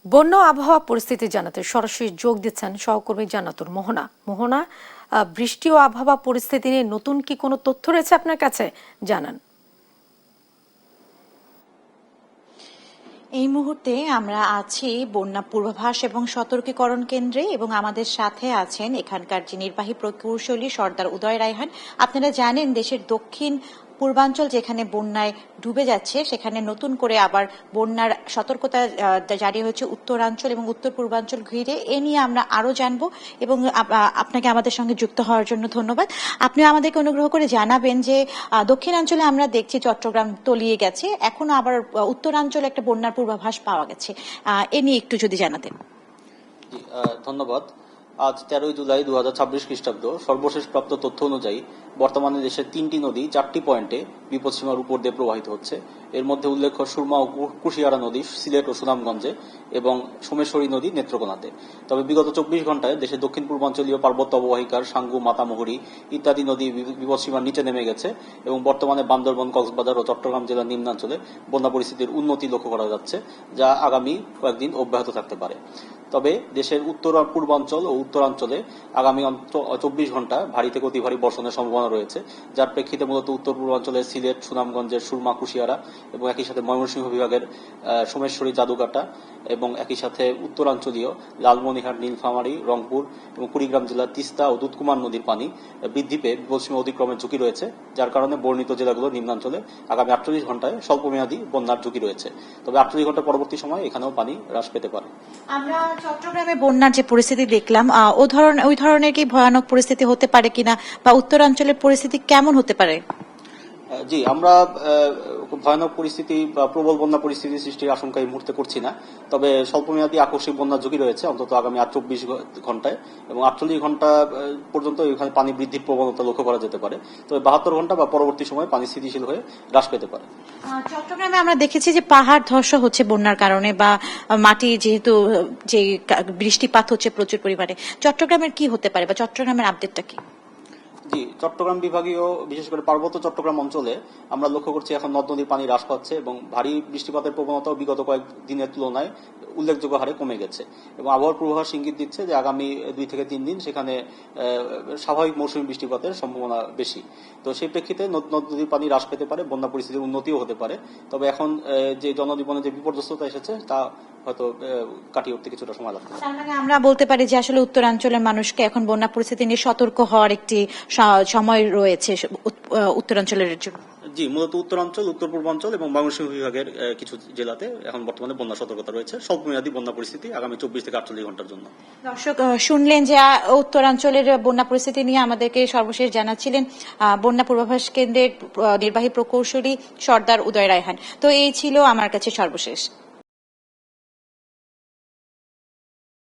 বন্যা আবহাওয়া পরিস্থিতি জানাতে সরাসরি যোগ দিচ্ছেন সহকর্মী জান্নাতুল মোহনা। মোহনা, বৃষ্টি ও আবহাওয়া পরিস্থিতি নিয়ে নতুন কি কোনো তথ্য রয়েছে আপনার কাছে, জানান। এই মুহূর্তে আমরা আছি বন্যা পূর্বাভাস এবং সতর্কীকরণ কেন্দ্রে এবং আমাদের সাথে আছেন এখানকার যে নির্বাহী প্রকৌশলী সর্দার উদয় রায়হান। আপনারা জানেন দেশের দক্ষিণ পূর্বাঞ্চল যেখানে বন্যায় ডুবে যাচ্ছে সেখানে নতুন করে আবার বন্যার সতর্কতা জারি হয়েছে উত্তরাঞ্চল এবং উত্তর পূর্বাঞ্চল ঘিরে। এ নিয়ে আমরা আরো জানবো এবং আপনাকে আমাদের সঙ্গে যুক্ত হওয়ার জন্য ধন্যবাদ। আপনি আমাদেরকে অনুগ্রহ করে জানাবেন যে দক্ষিণাঞ্চলে আমরা দেখছি চট্টগ্রাম তলিয়ে গেছে, এখনো আবার উত্তরাঞ্চলে একটা বন্যার পূর্বাভাস পাওয়া গেছে, এ নিয়ে একটু যদি জানাতেন। ধন্যবাদ। আজ 13 জুলাই 2026 খ্রিস্টাব্দ সর্বশেষ প্রাপ্ত তথ্য অনুযায়ী বর্তমানে দেশের 3টি নদী 4টি পয়েন্টে বিপদসীমার উপর দিয়ে প্রবাহিত হচ্ছে। এর মধ্যে উল্লেখ্য সুরমা ও কুশিয়ারা নদী সিলেট ও সুনামগঞ্জে এবং সোমেশ্বরী নদী নেত্রকোনাতে। তবে বিগত 24 ঘন্টায় দেশের দক্ষিণ পূর্বাঞ্চলীয় পার্বত্য অববাহিকার সাঙ্গু, মাতামুহুরী ইত্যাদি নদী বিপদসীমার নিচে নেমে গেছে এবং বর্তমানে বান্দরবান, কক্সবাজার ও চট্টগ্রাম জেলার নিম্নাঞ্চলে বন্যা পরিস্থিতির উন্নতি লক্ষ্য করা যাচ্ছে, যা আগামী কয়েকদিন অব্যাহত থাকতে পারে। তবে দেশের উত্তর পূর্বাঞ্চল ও উত্তরাঞ্চলে আগামী 24 ঘন্টা ভারী থেকে অতি ভারী বর্ষণের সম্ভাবনা রয়েছে, যার প্রেক্ষিতে মূলত উত্তর পূর্বাঞ্চলের সিলেট, সুনামগঞ্জের সুরমা, কুশিয়ারা এবং একই সাথে ময়মনসিংহ বিভাগের সোমেশ্বরী, জাদুকাটা এবং একই সাথে উত্তরাঞ্চলীয় লালমনিরহাট, নীলফামারী, রংপুর এবং কুড়িগ্রাম জেলার তিস্তা ও দুধকুমার নদীর পানি বৃদ্ধি পেয়ে বিপদসীমা অতিক্রমের ঝুঁকি রয়েছে, যার কারণে বর্ণিত জেলাগুলো নিম্নাঞ্চলে আগামী 48 ঘন্টায় স্বল্পমেয়াদী বন্যার ঝুঁকি রয়েছে। তবে 48 ঘন্টা পরবর্তী সময় এখানেও পানি হ্রাস পেতে পারে। আমরা চট্টগ্রামে বন্যার যে পরিস্থিতি দেখলাম, ওই ধরনের কি ভয়ানক পরিস্থিতি হতে পারে কিনা বা উত্তরাঞ্চলের পরিস্থিতি কেমন হতে পারে? জি, আমরা ভয়ানক পরিস্থিতি বা প্রবল বন্যা পরিস্থিতি সৃষ্টির আশঙ্কা এই মুহূর্তে করছি না। তবে স্বল্পমেয়াদী আকস্মিক বন্যার ঝুঁকি রয়েছে অন্তত আগামী 24 ঘন্টায় এবং 48 ঘন্টা পর্যন্ত এখানে পানি বৃদ্ধির প্রবণতা লক্ষ্য করা যেতে পারে। তবে 72 ঘন্টা বা পরবর্তী সময় পানি স্থিতিশীল হয়ে হ্রাস পেতে পারে। চট্টগ্রামে আমরা দেখেছি যে পাহাড় ধস হচ্ছে বন্যার কারণে, বা মাটি যেহেতু যে বৃষ্টিপাত হচ্ছে প্রচুর পরিমাণে, চট্টগ্রামের কি হতে পারে বা চট্টগ্রামের আপডেটটা কি? জি, চট্টগ্রাম বিভাগীয় বিশেষ করে পার্বত্য চট্টগ্রাম অঞ্চলে আমরা লক্ষ্য করছি এখন নদ নদীর পানি হ্রাস পাচ্ছে এবং ভারী বৃষ্টিপাতের প্রবণতাও বিগত কয়েক দিনের তুলনায় উল্লেখযোগ্য হারে কমে গেছে এবং আবহাওয়ার পূর্বাভাস ইঙ্গিত দিচ্ছে যে আগামী 2 থেকে 3 দিন সেখানে স্বাভাবিক মৌসুমী বৃষ্টিপাতের সম্ভাবনা বেশি। তো সেই প্রেক্ষিতে নদ নদীর পানি হ্রাস পেতে পারে, বন্যা পরিস্থিতির উন্নতিও হতে পারে। তবে এখন যে জনজীবনে যে বিপর্যস্ততা এসেছে তা হয়তো কাটিয়ে উঠতে কিছুটা সময় লাগবে। তার মানে আমরা বলতে পারি যে আসলে উত্তরাঞ্চলের মানুষকে এখন বন্যা পরিস্থিতি নিয়ে সতর্ক হওয়ার একটি সময় রয়েছে উত্তরাঞ্চলের জন্য। জি, মূলত উত্তরাঞ্চল, উত্তর পূর্বাঞ্চল এবং ময়মনসিংহ বিভাগের কিছু জেলাতে এখন বর্তমানে বন্যা সতর্কতা রয়েছে। স্বল্পমেয়াদী বন্যা পরিস্থিতি আগামী 24 থেকে 48 ঘন্টার জন্য। দর্শক শুনলেন যে উত্তরাঞ্চলের বন্যা পরিস্থিতি নিয়ে আমাদেরকে সর্বশেষ জানাচ্ছিলেন বন্যা পূর্বাভাস কেন্দ্রের নির্বাহী প্রকৌশলী সর্দার উদয় রায়হান। তো এই ছিল আমার কাছে সর্বশেষ।